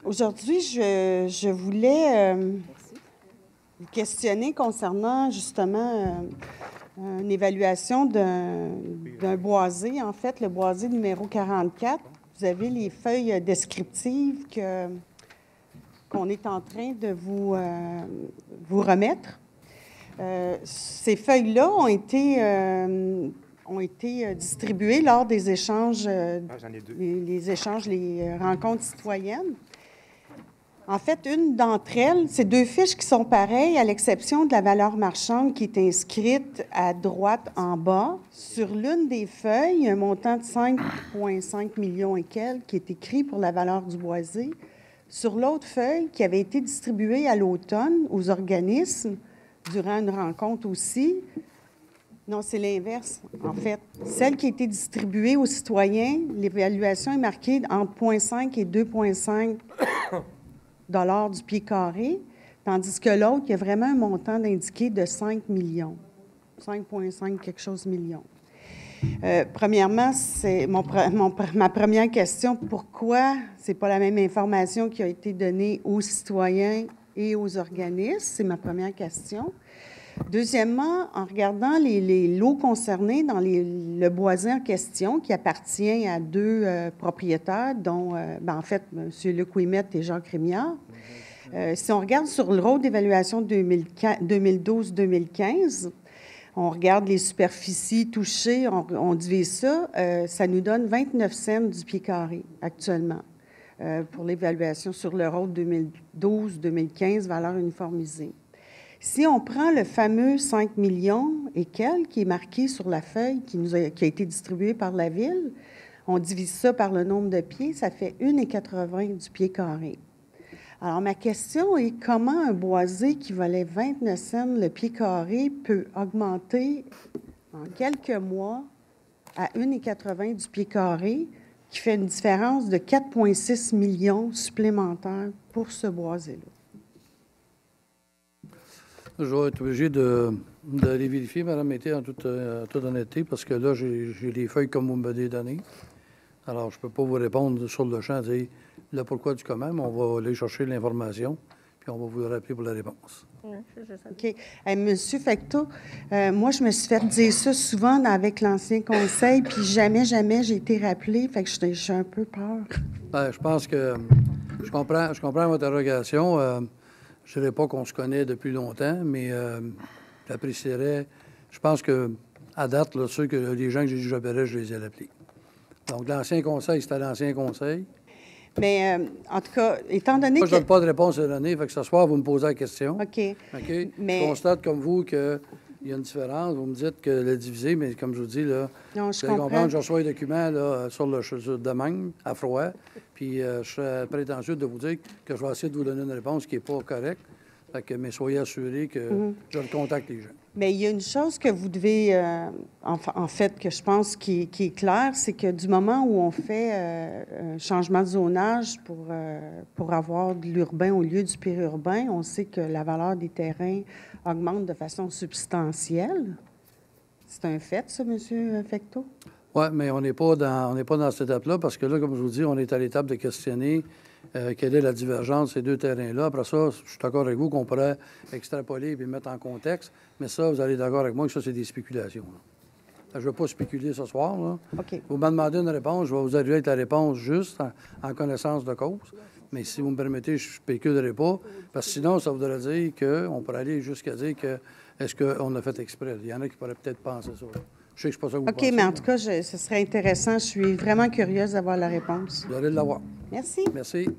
Aujourd'hui, je voulais vous questionner concernant justement une évaluation d'un boisé, en fait, le boisé numéro 44. Vous avez les feuilles descriptives qu'on est en train de vous remettre. Ces feuilles-là ont été distribuées lors des échanges, les rencontres citoyennes. En fait, une d'entre elles, c'est deux fiches qui sont pareilles, à l'exception de la valeur marchande qui est inscrite à droite en bas. Sur l'une des feuilles, un montant de 5,5 millions et quelques qui est écrit pour la valeur du boisé. Sur l'autre feuille, qui avait été distribuée à l'automne aux organismes, durant une rencontre aussi, non, c'est l'inverse, en fait. Celle qui a été distribuée aux citoyens, l'évaluation est marquée entre 0,5 et 2,5 $ du pied carré, tandis que l'autre, il y a vraiment un montant indiqué de 5 millions, 5,5 quelque chose millions. Premièrement, c'est ma première question. Pourquoi ce n'est pas la même information qui a été donnée aux citoyens et aux organismes? C'est ma première question. Deuxièmement, en regardant les lots concernés dans le boisé en question, qui appartient à deux propriétaires, dont, en fait, M. Luc Ouimet et Jacques Rémillard, si on regarde sur le rôle d'évaluation 2012-2015, on regarde les superficies touchées, on divise ça, ça nous donne 29 cents du pied carré actuellement pour l'évaluation sur le rôle 2012-2015, valeur uniformisée. Si on prend le fameux 5 millions et quelques qui est marqué sur la feuille qui a été distribuée par la Ville, on divise ça par le nombre de pieds, ça fait 1,80 du pied carré. Alors, ma question est comment un boisé qui valait 29 cents le pied carré peut augmenter en quelques mois à 1,80 du pied carré, qui fait une différence de 4,6 millions supplémentaires pour ce boisé-là? Je vais être obligé de les vérifier, Mme Mété, en toute honnêteté, parce que là, j'ai les feuilles comme vous me les donnez. Alors, je ne peux pas vous répondre sur le champ, dire le pourquoi du comment, mais on va aller chercher l'information, puis on va vous rappeler pour la réponse. Oui, c'est ça. OK. Monsieur Fecteau, moi, je me suis fait dire ça souvent avec l'ancien conseil, puis jamais j'ai été rappelée, fait que j'ai un peu peur. Bien, je pense que je comprends votre interrogation. Je ne dirais pas qu'on se connaît depuis longtemps, mais j'apprécierais. Je pense qu'à date, là, les gens que j'ai dit que j'appellerais, je les ai appelés. Donc, l'ancien conseil, c'était l'ancien conseil. Mais, en tout cas, étant donné moi, je ne donne pas de réponse à donner. Fait que ce soir, vous me posez la question. OK. Mais... Je constate, comme vous, qu'il y a une différence. Vous me dites que le diviser, mais comme je vous dis, là, non, je comprends. Je reçois les documents là, sur de même, à froid. Puis, je serais prétentieux de vous dire que je vais essayer de vous donner une réponse qui n'est pas correcte. Mais soyez assurés que je contacte les gens. Mais il y a une chose que vous devez, en fait, que je pense qui est claire, c'est que du moment où on fait un changement de zonage pour avoir de l'urbain au lieu du périurbain, on sait que la valeur des terrains augmente de façon substantielle. C'est un fait, ça, M. Fecteau? Oui, mais on n'est pas dans cette étape-là parce que là, comme je vous dis, on est à l'étape de questionner quelle est la divergence de ces deux terrains-là. Après ça, je suis d'accord avec vous qu'on pourrait extrapoler et mettre en contexte, mais ça, vous allez être d'accord avec moi que ça, c'est des spéculations. Je ne veux pas spéculer ce soir. Là. OK. Vous me demandez une réponse, je vais vous arriver avec la réponse juste en connaissance de cause. Mais si vous me permettez, je ne spéculerai pas, parce que sinon, ça voudrait dire qu'on pourrait aller jusqu'à dire que est-ce qu'on a fait exprès. Il y en a qui pourraient peut-être penser ça. Je sais que c'est pas ça que vous pensez. OK, mais en tout cas, ce serait intéressant. Je suis vraiment curieuse d'avoir la réponse. Vous allez l'avoir. Merci. Merci.